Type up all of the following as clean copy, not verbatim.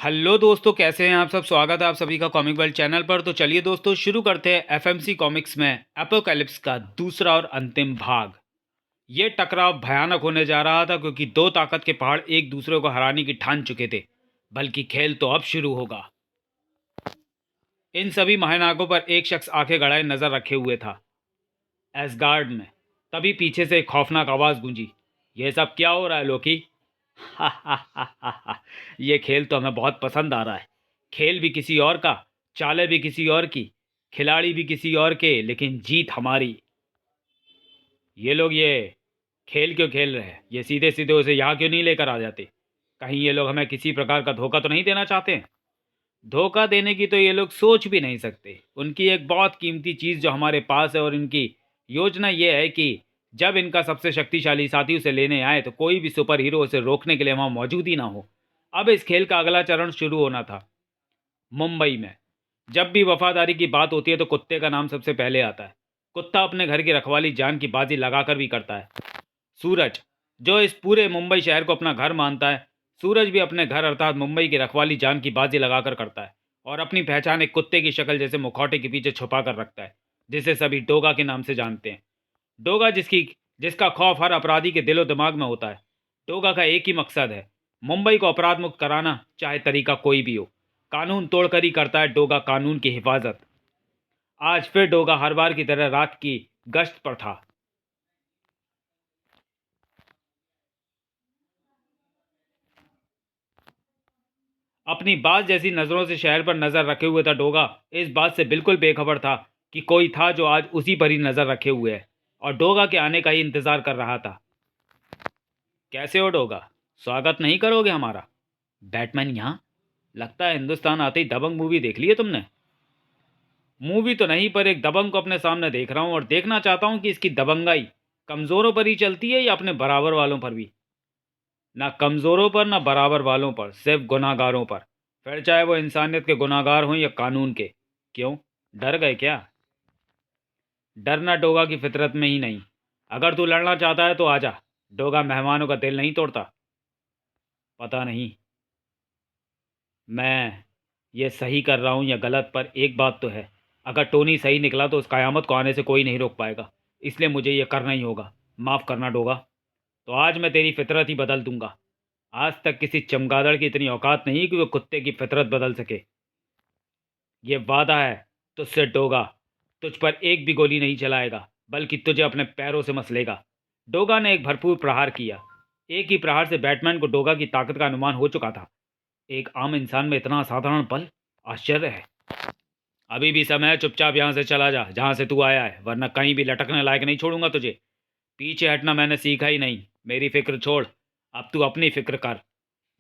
Hello दोस्तों, कैसे हैं आप सब। स्वागत है आप सभी का कॉमिक वर्ल्ड चैनल पर। तो चलिए दोस्तों, शुरू करते हैं एफएमसी कॉमिक्स में एपोकैलिप्स का दूसरा और अंतिम भाग। ये टकराव भयानक होने जा रहा था क्योंकि दो ताकत के पहाड़ एक दूसरे को हराने की ठान चुके थे। बल्कि खेल तो अब शुरू होगा। इन सभी महानायकों पर एक शख्स आंखें गड़ाए नजर रखे हुए था, एसगार्ड में। तभी पीछे से एक खौफनाक आवाज गूंजी। ये सब क्या हो रहा है लोकी? हा हा हा हा हा। ये खेल तो हमें बहुत पसंद आ रहा है। खेल भी किसी और का, चालें भी किसी और की, खिलाड़ी भी किसी और के, लेकिन जीत हमारी। ये लोग ये खेल क्यों खेल रहे हैं? ये सीधे सीधे उसे यहाँ क्यों नहीं लेकर आ जाते? कहीं ये लोग हमें किसी प्रकार का धोखा तो नहीं देना चाहते हैं? धोखा देने की तो ये लोग सोच भी नहीं सकते। उनकी एक बहुत कीमती चीज़ जो हमारे पास है, और इनकी योजना ये है कि जब इनका सबसे शक्तिशाली साथी उसे लेने आए तो कोई भी सुपर हीरो उसे रोकने के लिए वहाँ मौजूद ही ना हो। अब इस खेल का अगला चरण शुरू होना था, मुंबई में। जब भी वफादारी की बात होती है तो कुत्ते का नाम सबसे पहले आता है। कुत्ता अपने घर की रखवाली जान की बाजी लगाकर भी करता है। सूरज, जो इस पूरे मुंबई शहर को अपना घर मानता है, सूरज भी अपने घर अर्थात मुंबई की रखवाली जान की बाजी लगाकर करता है। और अपनी पहचान एक कुत्ते की शक्ल जैसे मुखौटे के पीछे छुपा कर रखता है, जिसे सभी डोगा के नाम से जानते हैं। डोगा जिसका खौफ हर अपराधी के दिलो दिमाग में होता है। डोगा का एक ही मकसद है, मुंबई को अपराध मुक्त कराना, चाहे तरीका कोई भी हो। कानून तोड़कर ही करता है डोगा कानून की हिफाजत। आज फिर डोगा हर बार की तरह रात की गश्त पर था। अपनी बात जैसी नज़रों से शहर पर नज़र रखे हुए था डोगा। इस बात से बिल्कुल बेखबर था कि कोई था जो आज उसी पर ही नज़र रखे हुए है और डोगा के आने का ही इंतज़ार कर रहा था। कैसे हो डोगा? स्वागत नहीं करोगे हमारा? बैटमैन यहाँ? लगता है हिंदुस्तान आते ही दबंग मूवी देख ली है तुमने। मूवी तो नहीं, पर एक दबंग को अपने सामने देख रहा हूँ और देखना चाहता हूँ कि इसकी दबंगाई कमज़ोरों पर ही चलती है या अपने बराबर वालों पर भी। ना कमज़ोरों पर ना बराबर वालों पर, सिर्फ गुनाहगारों पर। फिर चाहे वो इंसानियत के गुनाहगार हों या कानून के। क्यों, डर गए क्या? डरना डोगा की फितरत में ही नहीं। अगर तू लड़ना चाहता है तो आजा। डोगा मेहमानों का दिल नहीं तोड़ता। पता नहीं मैं ये सही कर रहा हूँ या गलत, पर एक बात तो है, अगर टोनी सही निकला तो उस कयामत को आने से कोई नहीं रोक पाएगा। इसलिए मुझे ये करना ही होगा। माफ़ करना डोगा। तो आज मैं तेरी फितरत ही बदल दूंगा। आज तक किसी चमगादड़ की इतनी औकात नहीं कि वो कुत्ते की फितरत बदल सके। ये वादा है तुझसे डोगा। तुझ पर एक भी गोली नहीं चलाएगा, बल्कि तुझे अपने पैरों से मसलेगा। डोगा ने एक भरपूर प्रहार किया। एक ही प्रहार से बैटमैन को डोगा की ताकत का अनुमान हो चुका था। एक आम इंसान में इतना असाधारण बल, आश्चर्य है। अभी भी समय है, चुपचाप यहाँ से चला जा जहाँ से तू आया है, वरना कहीं भी लटकने लायक नहीं छोड़ूंगा तुझे। पीछे हटना मैंने सीखा ही नहीं। मेरी फिक्र छोड़, अब तू अपनी फिक्र कर।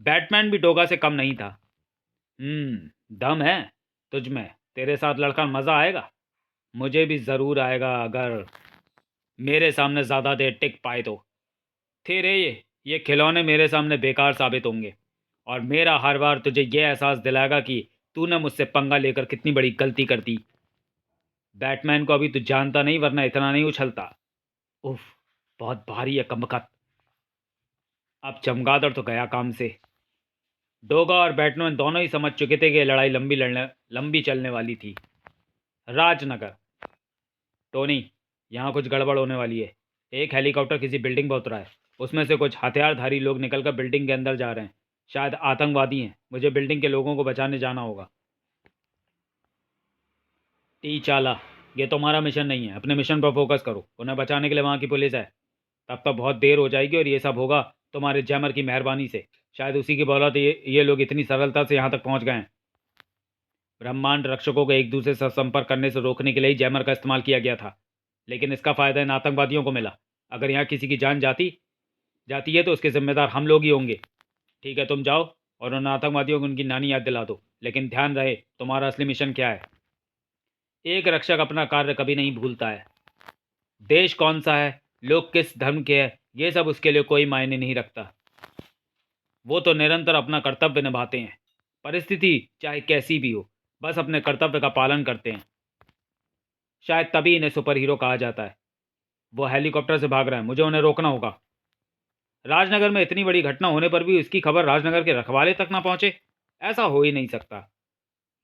बैटमैन भी डोगा से कम नहीं था। दम है तुझ में। तेरे साथ लड़कर मज़ा आएगा। मुझे भी ज़रूर आएगा, अगर मेरे सामने ज़्यादा देर टिक पाए तो। तेरे ये खिलौने मेरे सामने बेकार साबित होंगे, और मेरा हर बार तुझे ये एहसास दिलाएगा कि तूने मुझसे पंगा लेकर कितनी बड़ी गलती कर दी। बैटमैन को अभी तू जानता नहीं, वरना इतना नहीं उछलता। उफ, बहुत भारी है कमबख्त। अब चमगादड़ तो गया काम से। डोगा और बैटमैन दोनों ही समझ चुके थे कि ये लड़ाई लंबी चलने वाली थी। राजनगर। टोनी, यहाँ कुछ गड़बड़ होने वाली है। एक हेलीकॉप्टर किसी बिल्डिंग पर उतरा है। उसमें से कुछ हथियारधारी लोग निकलकर बिल्डिंग के अंदर जा रहे हैं। शायद आतंकवादी हैं। मुझे बिल्डिंग के लोगों को बचाने जाना होगा। टी चाला, ये तुम्हारा मिशन नहीं है। अपने मिशन पर फोकस करो। उन्हें बचाने के लिए वहाँ की पुलिस है। तब तक बहुत देर हो जाएगी, और ये सब होगा तुम्हारे जैमर की मेहरबानी से। शायद उसी की बदौलत ये लोग इतनी सरलता से यहाँ तक पहुँच गए हैं। ब्रह्मांड रक्षकों को एक दूसरे से संपर्क करने से रोकने के लिए ही जैमर का इस्तेमाल किया गया था, लेकिन इसका फ़ायदा इन आतंकवादियों को मिला। अगर यहाँ किसी की जान जाती जाती है तो उसके जिम्मेदार हम लोग ही होंगे। ठीक है, तुम जाओ और उन आतंकवादियों को उनकी नानी याद दिला दो, लेकिन ध्यान रहे तुम्हारा असली मिशन क्या है। एक रक्षक अपना कार्य कभी नहीं भूलता है। देश कौन सा है, लोग किस धर्म के हैं, ये सब उसके लिए कोई मायने नहीं रखता। वो तो निरंतर अपना कर्तव्य निभाते हैं। परिस्थिति चाहे कैसी भी हो, बस अपने कर्तव्य का पालन करते हैं। शायद तभी इन्हें सुपर हीरो कहा जाता है। वो हेलीकॉप्टर से भाग रहे हैं, मुझे उन्हें रोकना होगा। राजनगर में इतनी बड़ी घटना होने पर भी इसकी खबर राजनगर के रखवाले तक ना पहुंचे। ऐसा हो ही नहीं सकता।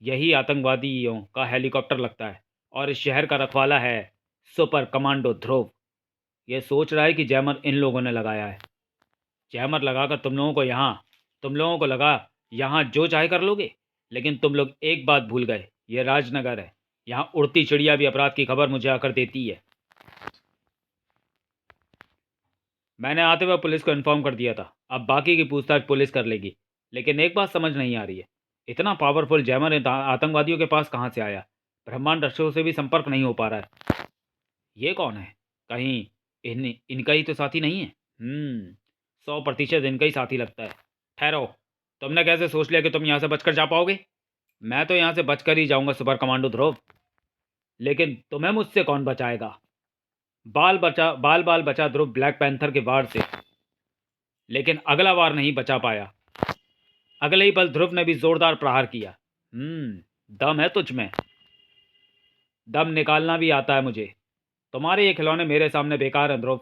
यही आतंकवादियों का हेलीकॉप्टर लगता है और इस शहर का रखवाला है सुपर कमांडो ध्रुव। ये सोच रहा है कि जैमर इन लोगों ने लगाया है। जैमर लगाकर तुम लोगों को लगा यहाँ जो चाहे कर लोगे। लेकिन तुम लोग एक बात भूल गए, ये राजनगर है। यहाँ उड़ती चिड़िया भी अपराध की खबर मुझे आकर देती है। मैंने आते हुए पुलिस को इन्फॉर्म कर दिया था, अब बाकी की पूछताछ पुलिस कर लेगी। लेकिन एक बात समझ नहीं आ रही है, इतना पावरफुल जैमर आतंकवादियों के पास कहाँ से आया? ब्रह्मांड रक्षकों से भी संपर्क नहीं हो पा रहा है। ये कौन है? कहीं इनका ही तो साथी नहीं है? 100% इनका ही साथी लगता है। ठहरो, तुमने कैसे सोच लिया कि तुम यहाँ से बचकर जा पाओगे? मैं तो यहाँ से बचकर ही जाऊंगा सुपर कमांडो ध्रुव। लेकिन तुम्हें मुझसे कौन बचाएगा? बाल बाल बचा ध्रुव ब्लैक पैंथर के वार से, लेकिन अगला वार नहीं बचा पाया। अगले ही पल ध्रुव ने भी जोरदार प्रहार किया। दम है तुझ में? दम निकालना भी आता है मुझे। तुम्हारे ये खिलौने मेरे सामने बेकार हैं ध्रुव,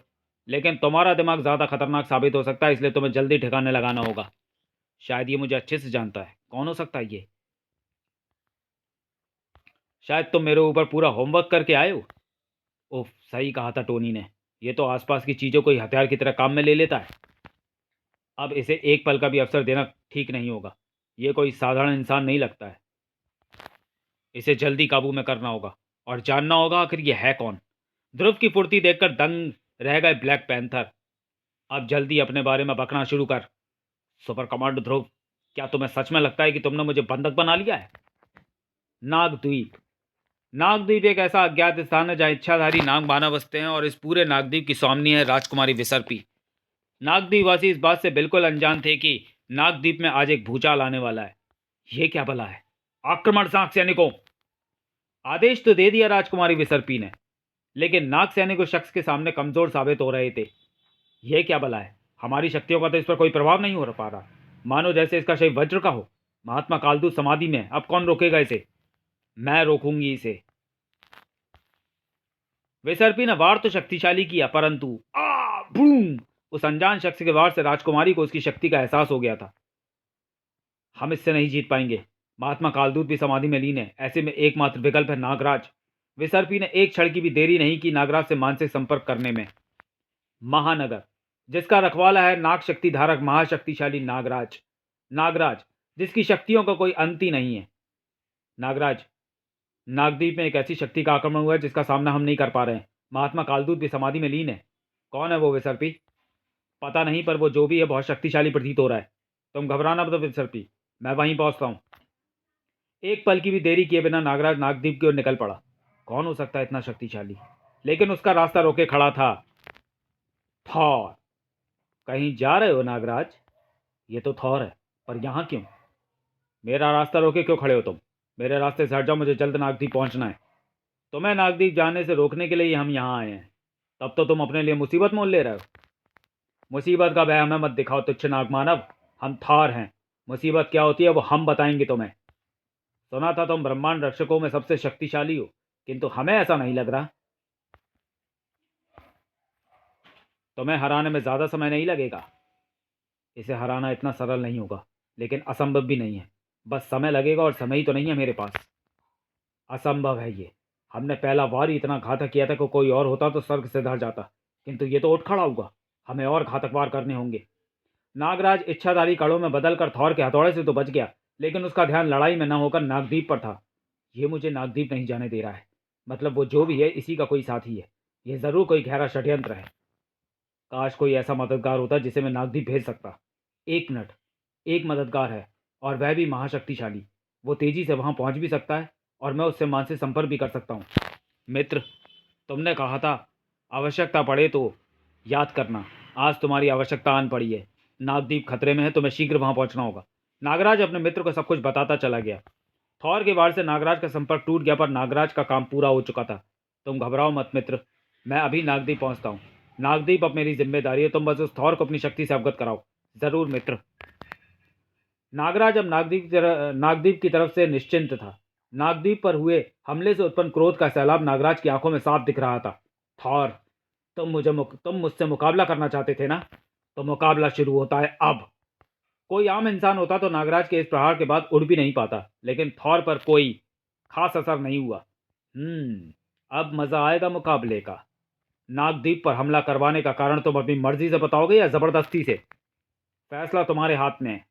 लेकिन तुम्हारा दिमाग ज़्यादा खतरनाक साबित हो सकता है, इसलिए तुम्हें जल्दी ठिकाने लगाना होगा। शायद ये मुझे अच्छे से जानता है। कौन हो सकता है ये? शायद तुम मेरे ऊपर पूरा होमवर्क करके आए हो। ओह, सही कहा था टोनी ने। ये तो आसपास की चीज़ों को ही हथियार की तरह काम में ले लेता है। अब इसे एक पल का भी अवसर देना ठीक नहीं होगा। ये कोई साधारण इंसान नहीं लगता है। इसे जल्दी काबू में करना होगा और जानना होगा आखिर ये है कौन। ध्रुव की फुर्ती देखकर दंग रह गए ब्लैक पैंथर। अब जल्दी अपने बारे में बकना शुरू कर। सुपर कमांडो ध्रुव, क्या तुम्हें सच में लगता है कि तुमने मुझे बंधक बना लिया है? नागद्वीप। नागद्वीप एक ऐसा अज्ञात स्थान है जहाँ इच्छाधारी नाग मानव बसते हैं, और इस पूरे नागद्वीप की स्वामिनी है राजकुमारी विसर्पी। नागद्वीप वासी इस बात से बिल्कुल अनजान थे कि नागद्वीप में आज एक भूचाल आने वाला है। ये क्या भला है? आक्रमण नाग सैनिकों! आदेश तो दे दिया राजकुमारी विसर्पी ने, लेकिन नाग सैनिक उस शख्स के सामने कमजोर साबित हो रहे थे। यह क्या भला है? हमारी शक्तियों का तो इस पर कोई प्रभाव नहीं हो पा रहा, मानो जैसे इसका शरीर वज्र का हो। महात्मा कालदूत समाधि में, अब कौन रोकेगा इसे? मैं रोकूंगी इसे। विसर्पी ने वार तो शक्तिशाली किया, परंतु बूम! उस अनजान शख्स के वार से राजकुमारी को उसकी शक्ति का एहसास हो गया था। हम इससे नहीं जीत पाएंगे। महात्मा कालदूत भी समाधि में लीन है। ऐसे में एकमात्र विकल्प है नागराज। विसर्पी ने एक क्षण की भी देरी नहीं की नागराज से मानसिक संपर्क करने में। महानगर, जिसका रखवाला है नाग शक्ति धारक महाशक्तिशाली नागराज। नागराज, जिसकी शक्तियों का कोई अंत ही नहीं है। नागराज, नागद्वीप में एक ऐसी शक्ति का आक्रमण हुआ है जिसका सामना हम नहीं कर पा रहे हैं। महात्मा कालदूत भी समाधि में लीन है। कौन है वो विसर्पी? पता नहीं, पर वो जो भी है बहुत शक्तिशाली प्रतीत हो रहा है। तुम घबराना मत विसर्पी, मैं वहीं पहुंचता हूं। एक पल की भी देरी किए बिना नागराज नागद्वीप की ओर निकल पड़ा। कौन हो सकता है इतना शक्तिशाली? लेकिन उसका रास्ता रोके खड़ा था थॉर। कहीं जा रहे हो नागराज? ये तो थॉर है, पर यहाँ क्यों? मेरा रास्ता रोके क्यों खड़े हो तुम? मेरे रास्ते से हट जाओ, मुझे जल्द नागद्वीप पहुंचना है। तुम्हें नागद्वीप जाने से रोकने के लिए ही हम यहाँ आए हैं। तब तो तुम अपने लिए मुसीबत मोल ले रहे हो। मुसीबत का भय हमें मत दिखाओ तुच्छ नागमानव। हम थॉर हैं। मुसीबत क्या होती है वो हम बताएंगे तुम्हें। सुना था तुम ब्रह्मांड रक्षकों में सबसे शक्तिशाली हो, किंतु हमें ऐसा नहीं लग रहा। तुम्हें हराने में ज़्यादा समय नहीं लगेगा। इसे हराना इतना सरल नहीं होगा, लेकिन असंभव भी नहीं है। बस समय लगेगा, और समय ही तो नहीं है मेरे पास। असंभव है ये। हमने पहला वार ही इतना घातक किया था कि कोई और होता तो स्वर्ग से धर जाता, किंतु ये तो उठ खड़ा होगा। हमें और घातक वार करने होंगे। नागराज इच्छाधारी कड़ों में बदलकर थौर के हथौड़े से तो बच गया, लेकिन उसका ध्यान लड़ाई में न होकर नागद्वीप पर था। ये मुझे नागद्वीप नहीं जाने दे रहा है। मतलब वो जो भी है इसी का कोई साथी है। ये ज़रूर कोई गहरा षड्यंत्र है। काश कोई ऐसा मददगार होता जिसे मैं नागद्वीप भेज सकता। एक मिनट, एक मददगार है, और वह भी महाशक्तिशाली। वो तेजी से वहां पहुंच भी सकता है, और मैं उससे मानसिक संपर्क भी कर सकता हूँ। मित्र, तुमने कहा था आवश्यकता पड़े तो याद करना। आज तुम्हारी आवश्यकता आन पड़ी है। नागद्वीप खतरे में है, तुम्हें शीघ्र वहां पहुंचना होगा। नागराज अपने मित्र को सब कुछ बताता चला गया। थौर के वार से नागराज का संपर्क टूट गया, पर नागराज का काम पूरा हो चुका था। तुम घबराओ मत मित्र, मैं अभी नागद्वीप पहुंचता हूँ। नागद्वीप अब मेरी जिम्मेदारी है, तुम बस उस थौर को अपनी शक्ति से अवगत कराओ। जरूर मित्र। नागराज अब नागद्वीप की तरफ से निश्चिंत था। नागद्वीप पर हुए हमले से उत्पन्न क्रोध का सैलाब नागराज की आंखों में साफ दिख रहा था। थॉर, तुम मुझसे मुकाबला करना चाहते थे ना? तो मुकाबला शुरू होता है अब। कोई आम इंसान होता तो नागराज के इस प्रहार के बाद उड़ भी नहीं पाता, लेकिन थॉर पर कोई खास असर नहीं हुआ। अब मजा आएगा मुकाबले का। नागदीप पर हमला करवाने का कारण तुम अपनी मर्जी से बताओगे या जबरदस्ती से? फैसला तुम्हारे हाथ में है।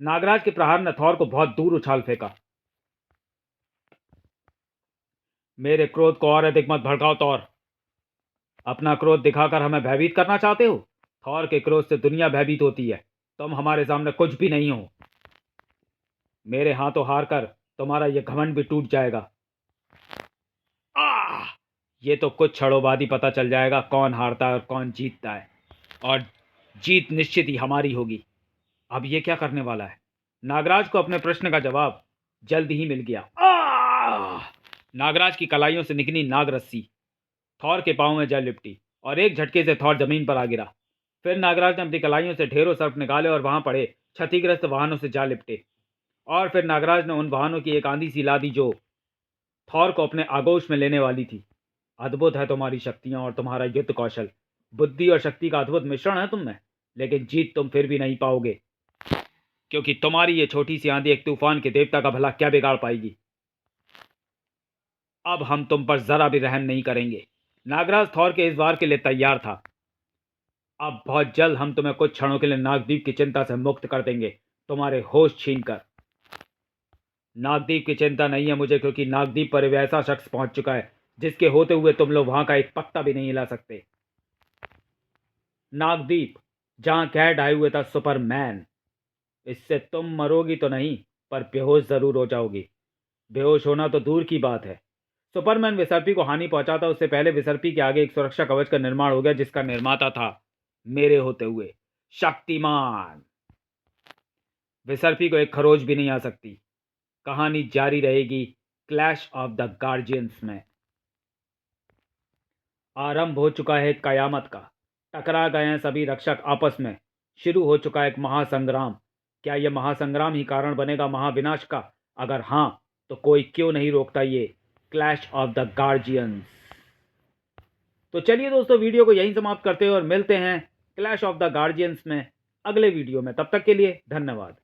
नागराज के प्रहार ने थॉर को बहुत दूर उछाल फेंका। मेरे क्रोध को और अधिक मत भड़काओ थॉर। अपना क्रोध दिखाकर हमें भयभीत करना चाहते हो? थॉर के क्रोध से दुनिया भयभीत होती है। तुम हमारे सामने कुछ भी नहीं हो। मेरे हाथों हार कर तुम्हारा यह घमंड भी टूट जाएगा। आह! ये तो कुछ क्षणों बाद ही पता चल जाएगा कौन हारता है और कौन जीतता है, और जीत निश्चित ही हमारी होगी। अब ये क्या करने वाला है? नागराज को अपने प्रश्न का जवाब जल्द ही मिल गया। आह! नागराज की कलाइयों से निकली नाग रस्सी थॉर के पांव में जा लिपटी और एक झटके से थॉर जमीन पर आ गिरा। फिर नागराज ने अपनी कलाइयों से ढेरों सर्प निकाले और वहां पड़े क्षतिग्रस्त वाहनों से जा लिपटे। और फिर नागराज ने उन वाहनों की एक आंधी सी ला दी जो थॉर को अपने आगोश में लेने वाली थी। अद्भुत है तुम्हारी शक्तियां और तुम्हारा युद्ध कौशल। बुद्धि और शक्ति का अद्भुत मिश्रण है तुम में, लेकिन जीत तुम फिर भी नहीं पाओगे, क्योंकि तुम्हारी ये छोटी सी आंधी एक तूफान के देवता का भला क्या बिगाड़ पाएगी। अब हम तुम पर जरा भी रहम नहीं करेंगे। नागराज थॉर के इस वार के लिए तैयार था। अब बहुत जल्द हम तुम्हें कुछ क्षणों के लिए नागदीप की चिंता से मुक्त कर देंगे, तुम्हारे होश छीनकर। नागदीप की चिंता नहीं है मुझे, क्योंकि नागदीप पर एक ऐसा शख्स पहुंच चुका है जिसके होते हुए तुम लोग वहां का एक पत्ता भी नहीं हिला सकते। नागदीप, जहां कैद आए हुए था सुपरमैन। इससे तुम मरोगी तो नहीं, पर बेहोश जरूर हो जाओगी। बेहोश होना तो दूर की बात है। सुपरमैन विसर्पी को हानि पहुंचाता उससे पहले विसर्पी के आगे एक सुरक्षा कवच का निर्माण हो गया, जिसका निर्माता था मेरे होते हुए शक्तिमान। विसर्पी को एक खरोच भी नहीं आ सकती। कहानी जारी रहेगी क्लैश ऑफ द गार्जियंस में। आरंभ हो चुका है कयामत का। टकरा गए हैं सभी रक्षक आपस में। शुरू हो चुका है एक महासंग्राम। क्या यह महासंग्राम ही कारण बनेगा महाविनाश का? अगर हां, तो कोई क्यों नहीं रोकता ये क्लैश ऑफ द गार्जियंस। तो चलिए दोस्तों, वीडियो को यहीं समाप्त करते हैं और मिलते हैं क्लैश ऑफ द गार्जियंस में अगले वीडियो में। तब तक के लिए धन्यवाद।